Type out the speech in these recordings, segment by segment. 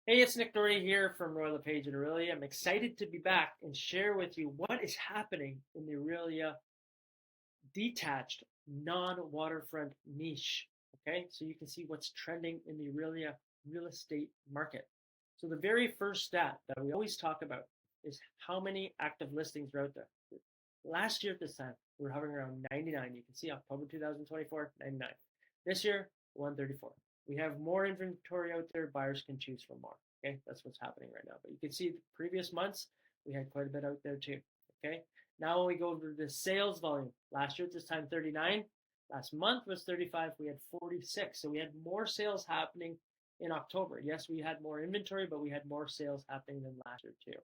Hey, it's Nick Doherty here from Royal LePage in Orillia. I'm excited to be back and share with you what is happening in the Orillia detached non-waterfront niche. Okay, so you can see what's trending in the Orillia real estate market. So the very first stat that we always talk about is how many active listings are out there. Last year at this time, we were hovering around 99. You can see October 2024, 99. This year, 134. We have more inventory out there. Buyers can choose from more. Okay, that's what's happening right now. But you can see the previous months, we had quite a bit out there too. Okay, now when we go over the sales volume, last year at this time, 39. Last month was 35. We had 46. So we had more sales happening in October. Yes, we had more inventory, but we had more sales happening than last year too.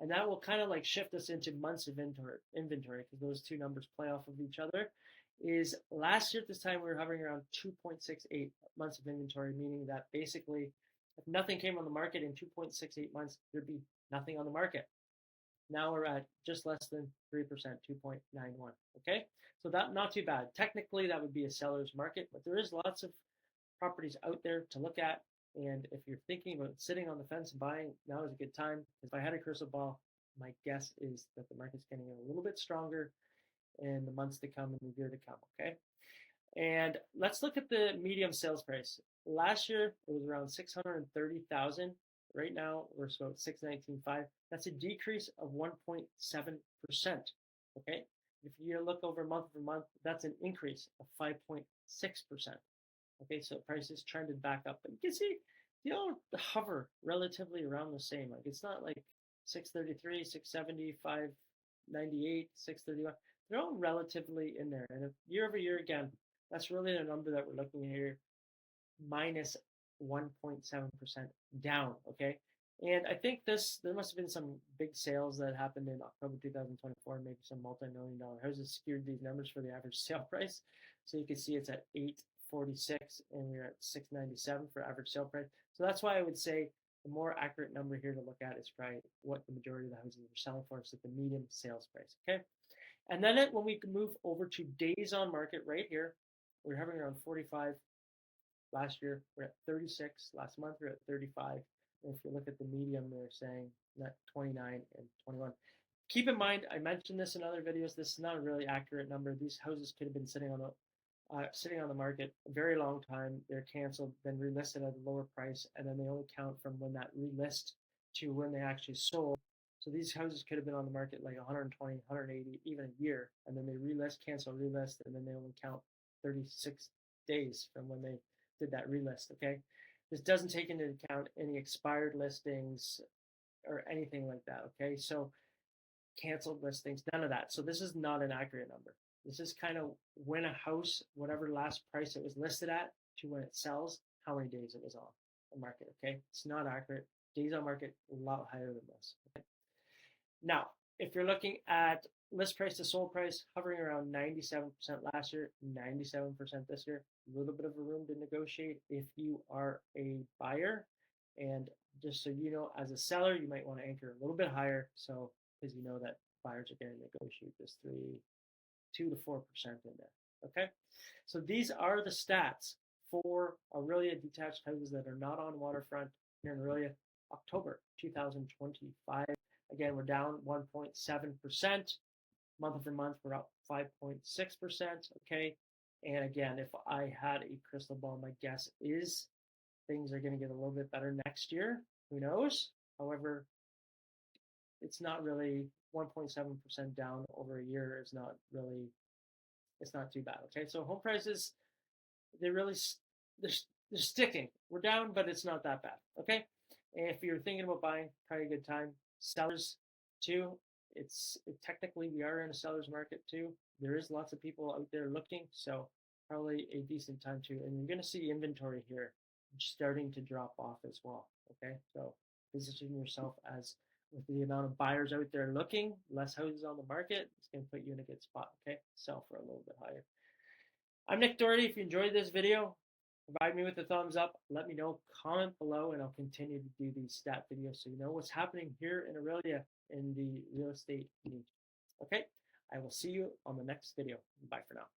And that will kind of like shift us into months of inventory because those two numbers play off of each other. Is last year at this time we were hovering around 2.68 months of inventory, meaning that basically if nothing came on the market in 2.68 months, there'd be nothing on the market. Now we're at just less than 3%, 2.91. Okay, so that not too bad. Technically, that would be a seller's market, but there is lots of properties out there to look at. And if you're thinking about sitting on the fence and buying, now is a good time. If I had a crystal ball, my guess is that the market's getting a little bit stronger in the months to come and the year to come. Okay. And let's look at the medium sales price. Last year it was around 630,000. Right now we're about 619.5. That's a decrease of 1.7%. Okay. If you look over month that's an increase of 5.6%. Okay, so prices trended back up, but you can see they all hover relatively around the same. Like it's not like 633, 670, 598, 631. They're all relatively in there. And if year over year again, that's really the number that we're looking at here, minus 1.7% down. Okay. And I think there must have been some big sales that happened in October 2024, maybe some multi-million dollar houses skewed these numbers for the average sale price. So you can see it's at 846 and we're at 697 for average sale price. So that's why I would say the more accurate number here to look at is probably what the majority of the houses are selling for, so the median sales price. Okay. And then when we can move over to days on market right here, we're hovering around 45. Last year we're at 36. Last month we're at 35. And if you look at the medium, they're saying that 29 and 21. Keep in mind, I mentioned this in other videos. This is not a really accurate number. These houses could have been sitting on the market a very long time. They're canceled, then relisted at a lower price, and then they only count from when that relist to when they actually sold. So these houses could have been on the market like 120, 180, even a year, and then they relist, cancel, relist, and then they only count 36 days from when they did that relist. Okay, this doesn't take into account any expired listings or anything like that. Okay, so canceled listings, none of that. So this is not an accurate number. This is kind of when a house, whatever last price it was listed at, to when it sells, how many days it was on the market. Okay, it's not accurate. Days on market a lot higher than this. Okay? Now, if you're looking at list price to sold price, hovering around 97% last year, 97% this year, a little bit of a room to negotiate if you are a buyer. And just so you know, as a seller, you might want to anchor a little bit higher. So, because you know that buyers are going to negotiate this 2 to 4% in there. Okay, so these are the stats for Orillia detached houses that are not on waterfront here in Orillia, October 2025. Again, we're down 1.7%. Month over month, we're up 5.6%. Okay. And again, if I had a crystal ball, my guess is things are going to get a little bit better next year. Who knows? However, it's not really 1.7% down over a year is not really, it's not too bad. Okay. So home prices, they really, they're, they're sticking. We're down, but it's not that bad. Okay. And if you're thinking about buying, probably a good time. Sellers too. Technically we are in a seller's market too. There is lots of people out there looking, so probably a decent time too. And you're going to see inventory here starting to drop off as well. Okay, so position yourself as with the amount of buyers out there looking, less houses on the market, it's going to put you in a good spot. Okay, sell for a little bit higher. I'm Nick Doherty. If you enjoyed this video, provide me with a thumbs up. Let me know, comment below, and I'll continue to do these stat videos so you know what's happening here in Orillia in the real estate niche. Okay, I will see you on the next video. Bye for now.